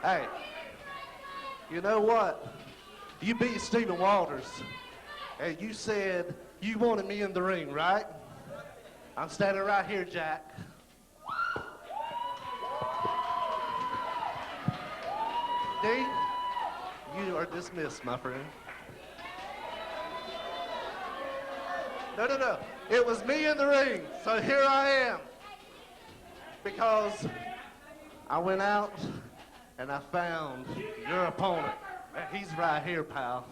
Hey, you know what? You beat Stephen Walters, and you said you wanted me in the ring, right? I'm standing right here, Jack. Dee, you are dismissed, my friend. No. It was me in the ring, so here I am. Because I went out and I found your opponent. He's right here, pal.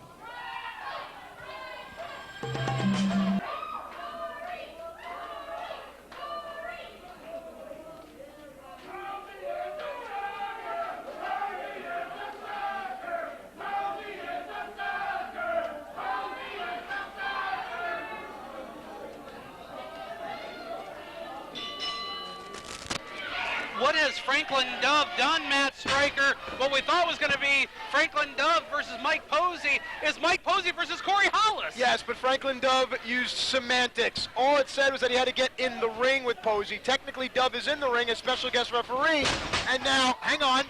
What has Franklin Dove done, Matt Stryker? What we thought was going to be Franklin Dove versus Mike Posey is Mike Posey versus Corey Hollis. Yes, but Franklin Dove used semantics. All it said was that he had to get in the ring with Posey. Technically, Dove is in the ring as special guest referee. And now, hang on.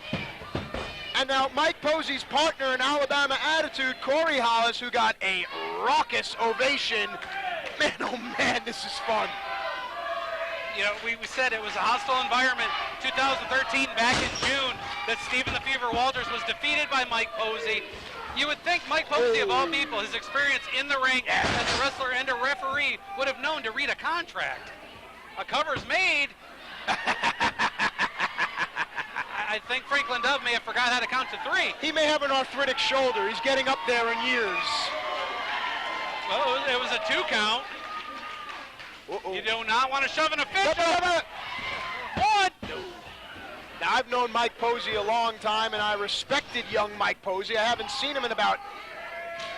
And now Mike Posey's partner in Alabama Attitude, Corey Hollis, who got a raucous ovation. Man, oh man, this is fun. You know, we said it was a hostile environment. 2013, back in June, that Stephen the Fever Walters was defeated by Mike Posey. You would think Mike Posey, of all people, his experience in the ring as a wrestler and a referee, would have known to read a contract. A cover's made. I think Franklin Dove may have forgot how to count to 3. He may have an arthritic shoulder. He's getting up there in years. Well, it was a 2 count. You do not want to shove an official. 1. Now, I've known Mike Posey a long time, and I respected young Mike Posey. I haven't seen him in about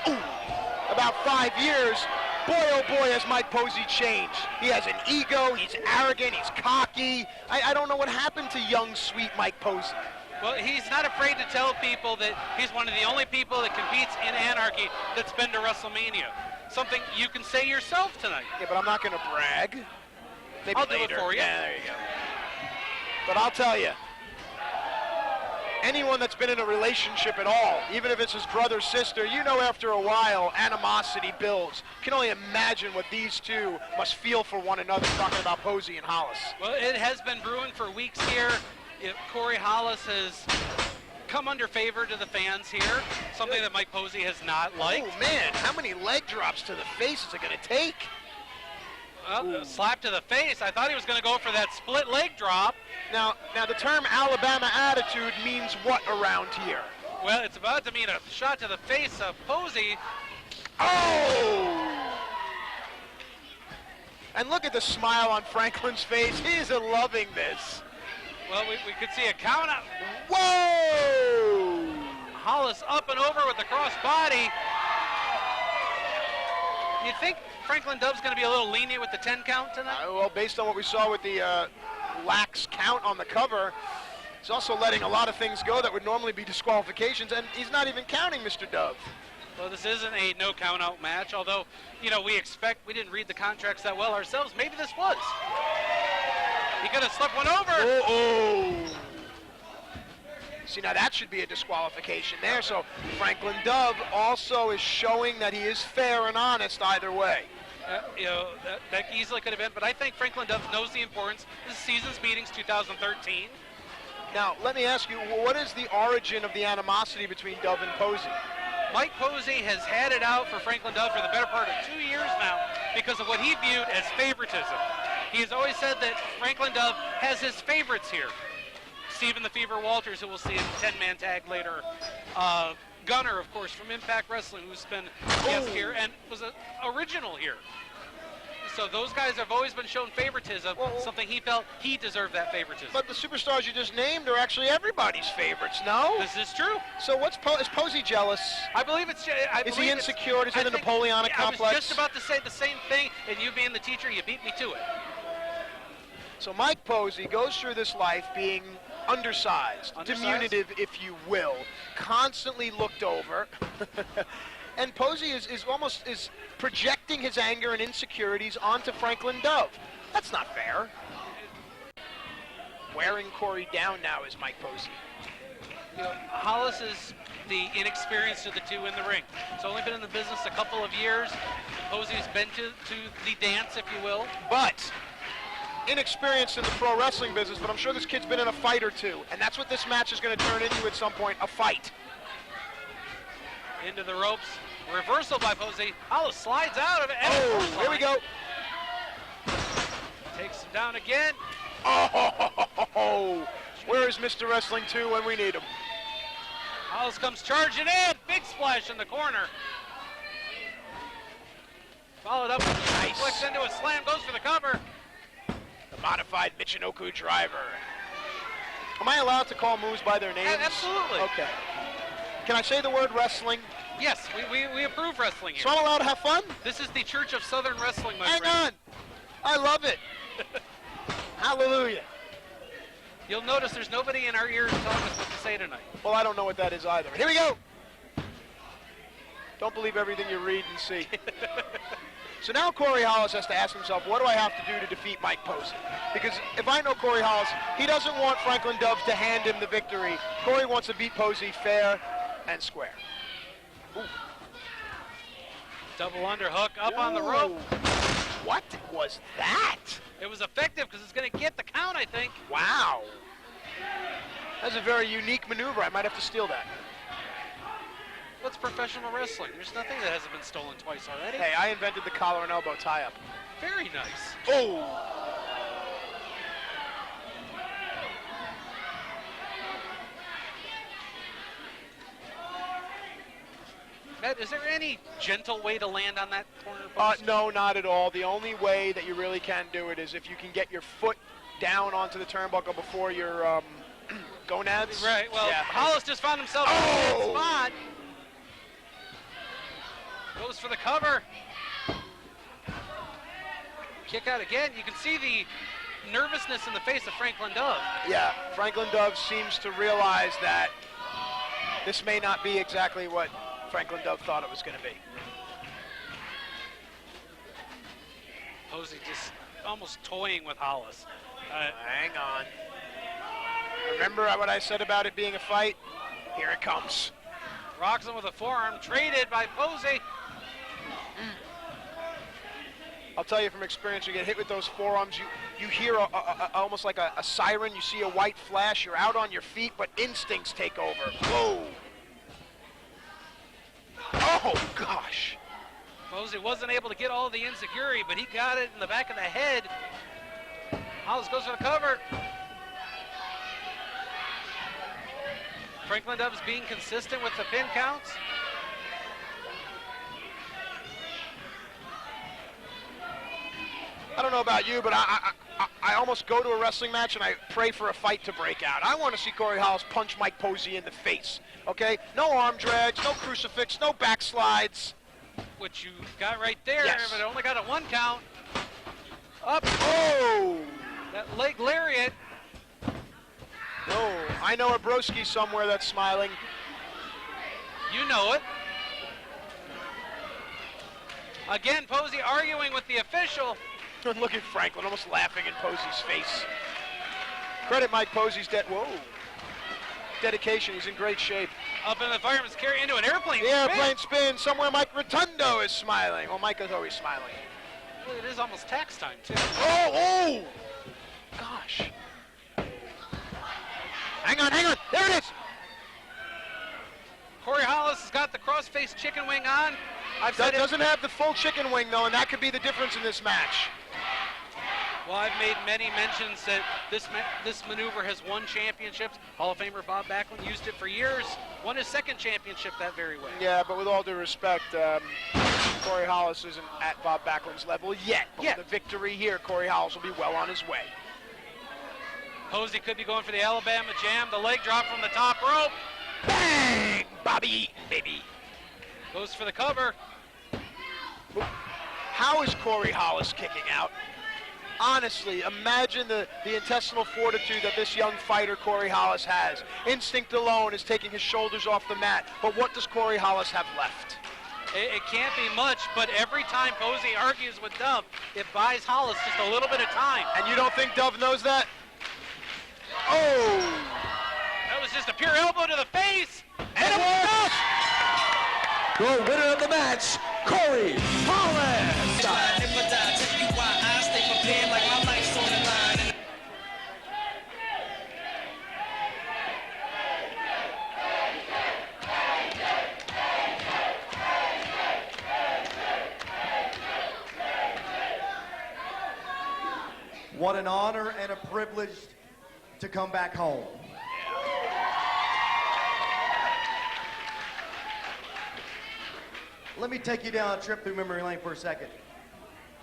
5 years. Boy, oh boy, has Mike Posey changed. He has an ego, he's arrogant, he's cocky. I don't know what happened to young, sweet Mike Posey. Well, he's not afraid to tell people that he's one of the only people that competes in Anarchy that's been to WrestleMania. Something you can say yourself tonight. Yeah, but I'm not going to brag. Maybe I'll later. do it for you. Yeah, there you go. But I'll tell you, anyone that's been in a relationship at all, even if it's his brother, sister, you know after a while, animosity builds. You can only imagine what these two must feel for one another, talking about Posey and Hollis. Well, it has been brewing for weeks here. Corey Hollis has come under favor to the fans here, something that Mike Posey has not liked. Oh man, how many leg drops to the face is it going to take? Well, a slap to the face. I thought he was going to go for that split leg drop. Now the term Alabama Attitude means what around here? Well, it's about to mean a shot to the face of Posey. Oh! And look at the smile on Franklin's face. He is loving this. Well, we could see a count out. Whoa! Hollis up and over with the cross body. You think Franklin Dove's going to be a little lenient with the 10 count tonight? Well, based on what we saw with the lax count on the cover, he's also letting a lot of things go that would normally be disqualifications, and he's not even counting Mr. Dove. Well, this isn't a no count out match, although, you know, we didn't read the contracts that well ourselves. Maybe this was. He could have slipped one over. Oh. See, now that should be a disqualification there. So Franklin Dove also is showing that he is fair and honest either way. You know, that easily could have been, but I think Franklin Dove knows the importance. This is season's meetings 2013. Now, let me ask you, what is the origin of the animosity between Dove and Posey? Mike Posey has had it out for Franklin Dove for the better part of 2 years now because of what he viewed as favoritism. He has always said that Franklin Dove has his favorites here. Stephen the Fever Walters, who we'll see in 10-man tag later. Gunner, of course, from Impact Wrestling, who's been a guest here and was an original here. So those guys have always been shown favoritism, something he felt he deserved that favoritism. But the superstars you just named are actually everybody's favorites, no? This is true. So is Posey jealous? I believe it's... Is he insecure? Is it a Napoleonic complex? I was just about to say the same thing, and you being the teacher, you beat me to it. So Mike Posey goes through this life being undersized, diminutive, if you will, constantly looked over. And Posey is projecting his anger and insecurities onto Franklin Dove. That's not fair. Wearing Corey down now is Mike Posey. Hollis is the inexperienced of the two in the ring. He's only been in the business a couple of years. Posey's been to the dance, if you will. But inexperienced in the pro wrestling business, but I'm sure this kid's been in a fight or two, and that's what this match is going to turn into at some point, a fight. Into the ropes. Reversal by Posey. Hollis slides out of it. Oh, here we go. Takes him down again. Oh, where is Mr. Wrestling 2 when we need him? Hollis comes charging in. Big splash in the corner. Followed up. Nice. Flicks into a slam. Goes for the cover. The modified Michinoku driver. Am I allowed to call moves by their names? Absolutely. Okay. Can I say the word wrestling? Yes, we approve wrestling here. So I'm allowed to have fun? This is the Church of Southern Wrestling, my Hang friend. on. I love it. Hallelujah. You'll notice there's nobody in our ears telling us what to say tonight. Well, I don't know what that is either. Here we go. Don't believe everything you read and see. So now Corey Hollis has to ask himself, what do I have to do to defeat Mike Posey? Because if I know Corey Hollis, he doesn't want Franklin Dove to hand him the victory. Corey wants to beat Posey fair and square. Ooh. Double underhook up on the rope. What was that? It was effective because it's going to get the count, I think. Wow. That's a very unique maneuver. I might have to steal that. What's professional wrestling? There's nothing that hasn't been stolen twice already. Hey, I invented the collar and elbow tie-up. Very nice. Oh. Matt, is there any gentle way to land on that corner post? No, not at all. The only way that you really can do it is if you can get your foot down onto the turnbuckle before your gonads. Right, well, yeah. Hollis just found himself in a bad spot. Goes for the cover. Kick out again. You can see the nervousness in the face of Franklin Dove. Yeah, Franklin Dove seems to realize that this may not be exactly what Franklin Dove thought it was going to be. Posey just almost toying with Hollis. Hang on. Remember what I said about it being a fight? Here it comes. Rocks him with a forearm, traded by Posey. I'll tell you from experience, you get hit with those forearms, you hear almost like a siren, you see a white flash, you're out on your feet, but instincts take over. Whoa. Oh, gosh. Posey wasn't able to get all the insecurity, but he got it in the back of the head. Hollis goes for the cover. Franklin Dove's being consistent with the pin counts. I don't know about you, but I almost go to a wrestling match and I pray for a fight to break out. I want to see Corey Hollis punch Mike Posey in the face, okay? No arm drags, no crucifix, no backslides. Which you got right there, yes. But it only got a 1 count. Up. Oh! That leg lariat. No, I know a broski somewhere that's smiling. You know it. Again, Posey arguing with the official. Look at Franklin, almost laughing in Posey's face. Credit Mike Posey's dedication. He's in great shape. Up in the fireman's carry into an airplane. The airplane spin. Somewhere Mike Rotundo is smiling. Well, Mike is always smiling. Well, it is almost tax time, too. Oh! Gosh. Hang on. There it is. Corey Hollis has got the cross-face chicken wing on. That doesn't have the full chicken wing, though, and that could be the difference in this match. Well, I've made many mentions that this maneuver has won championships. Hall of Famer Bob Backlund used it for years. Won his 2nd championship that very way. Yeah, but with all due respect, Corey Hollis isn't at Bob Backlund's level yet. But with the victory here, Corey Hollis will be well on his way. Posey could be going for the Alabama Jam. The leg drop from the top rope. Bang! Bobby, baby. Goes for the cover. How is Corey Hollis kicking out? Honestly, imagine the intestinal fortitude that this young fighter Corey Hollis has. Instinct alone is taking his shoulders off the mat. But what does Corey Hollis have left? It can't be much, but every time Posey argues with Dove, it buys Hollis just a little bit of time. And you don't think Dove knows that? Oh! That was just just a pure elbow to the face. And it was up. The winner of the match, Corey Hollis. What an honor and a privilege to come back home. Let me take you down a trip through memory lane for a second.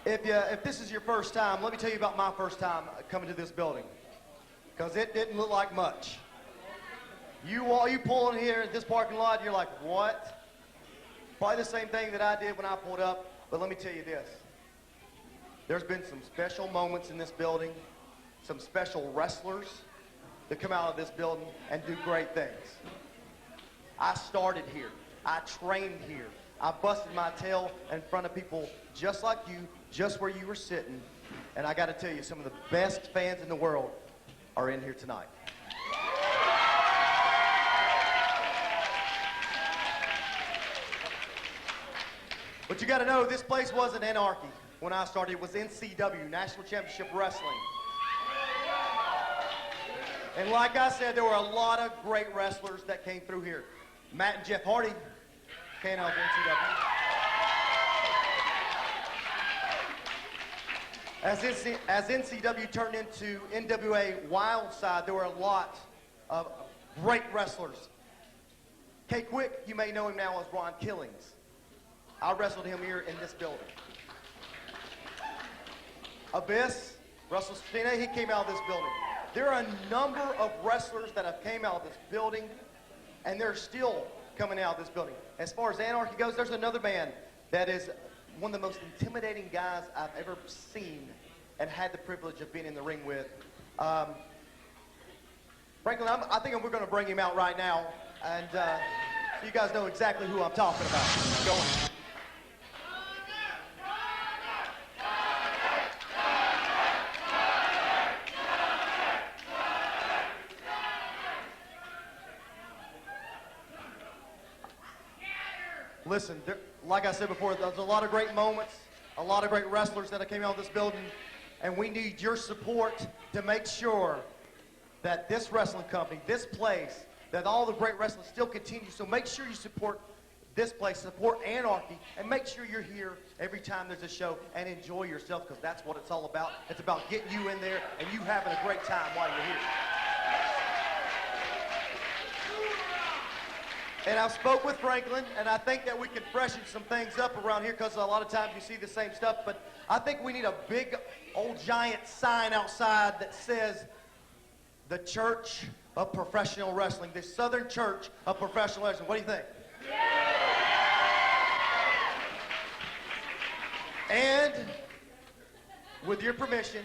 If this is your first time, let me tell you about my first time coming to this building, because it didn't look like much. You pull in here at this parking lot, you're like, what? Probably the same thing that I did when I pulled up, but let me tell you this. There's been some special moments in this building, some special wrestlers that come out of this building and do great things. I started here. I trained here. I busted my tail in front of people just like you, just where you were sitting. And I got to tell you, some of the best fans in the world are in here tonight. But you got to know, this place wasn't Anarchy. When I started, it was NCW, National Championship Wrestling. And like I said, there were a lot of great wrestlers that came through here. Matt and Jeff Hardy came out of NCW. As NCW turned into NWA Wildside, there were a lot of great wrestlers. K-Quick, you may know him now as Ron Killings. I wrestled him here in this building. Abyss, Russell Stina, he came out of this building. There are a number of wrestlers that have came out of this building, and they're still coming out of this building. As far as Anarchy goes, there's another man that is one of the most intimidating guys I've ever seen and had the privilege of being in the ring with. Franklin, I think we're going to bring him out right now, and so you guys know exactly who I'm talking about. Go on. Listen, like I said before, there's a lot of great moments, a lot of great wrestlers that came out of this building, and we need your support to make sure that this wrestling company, this place, that all the great wrestling still continues. So make sure you support this place, support Anarchy, and make sure you're here every time there's a show and enjoy yourself, because that's what it's all about. It's about getting you in there and you having a great time while you're here. And I've spoke with Franklin, and I think that we can freshen some things up around here, because a lot of times you see the same stuff, but I think we need a big old giant sign outside that says the Church of Professional Wrestling, the Southern Church of Professional Wrestling. What do you think? And with your permission,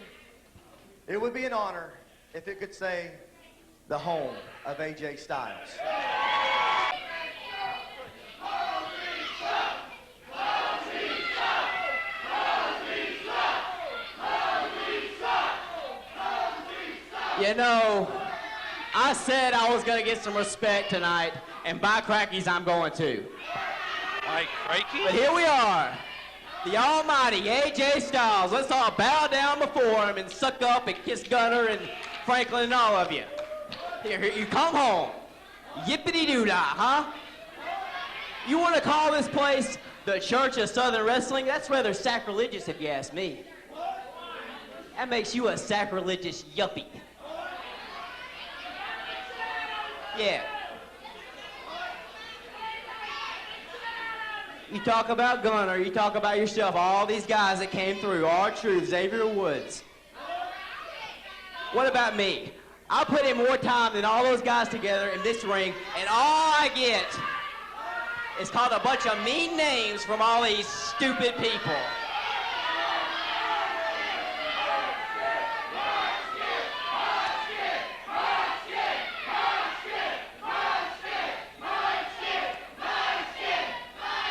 it would be an honor if it could say the home of AJ Styles. You know, I said I was going to get some respect tonight, and by crackies, I'm going to. By crikey? But here we are, the almighty AJ Styles. Let's all bow down before him and suck up and kiss Gunner and Franklin and all of you. Here you come home. Yippity-doo-dah, huh? You want to call this place the Church of Southern Wrestling? That's rather sacrilegious if you ask me. That makes you a sacrilegious yuppie. Yeah. You talk about Gunner, you talk about yourself, all these guys that came through, R-Truth, Xavier Woods. What about me? I put in more time than all those guys together in this ring, and all I get is called a bunch of mean names from all these stupid people.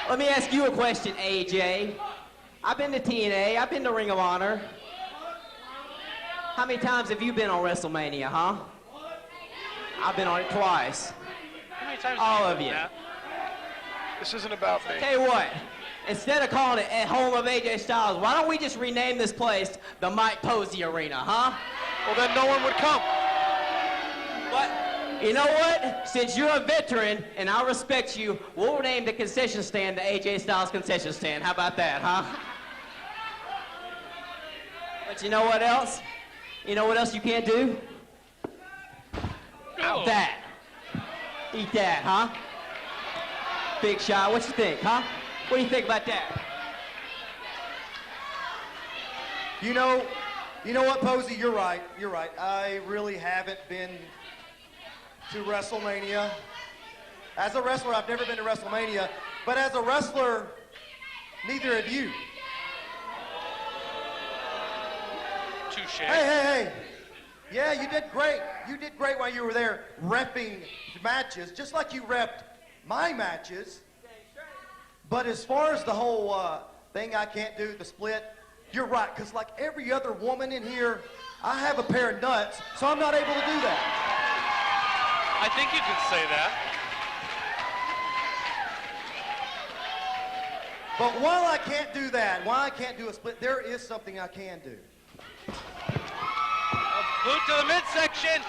Let me ask you a question, AJ. I've been to TNA, I've been to Ring of Honor. How many times have you been on WrestleMania, huh? I've been on it twice. How many times All have of you you. done that? This isn't about me. Tell you what, instead of calling it at home of AJ Styles, why don't we just rename this place the Mike Posey Arena, huh? Well, then no one would come. But you know what? Since you're a veteran and I respect you, we'll name the concession stand the AJ Styles concession stand. How about that, huh? But you know what else? You know what else you can't do? Oh. That. Eat that, huh? Big Shot, what you think, huh? What do you think about that? You know what, Posey? You're right. You're right. I really haven't been to WrestleMania. As a wrestler, I've never been to WrestleMania. But as a wrestler, neither have you. Touche. Hey. Yeah, you did great. You did great while you were there reffing matches, just like you reffed my matches. But as far as the whole thing I can't do, the split, you're right, because like every other woman in here, I have a pair of nuts, so I'm not able to do that. I think you can say that. But while I can't do that, while I can't do a split, there is something I can do. Boot to the midsection.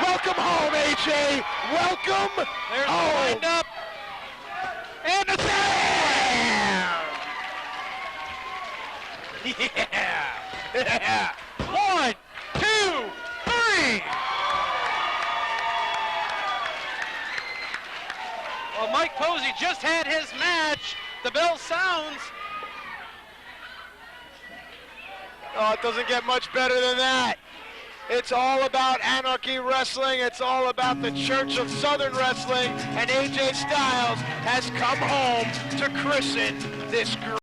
Welcome home, AJ. Welcome There's the home. wind up. And the slam! Yeah! 1, 2, 3! Well, Mike Posey just had his match. The bell sounds. Oh, it doesn't get much better than that. It's all about Anarchy Wrestling. It's all about the Church of Southern Wrestling. And AJ Styles has come home to christen this group.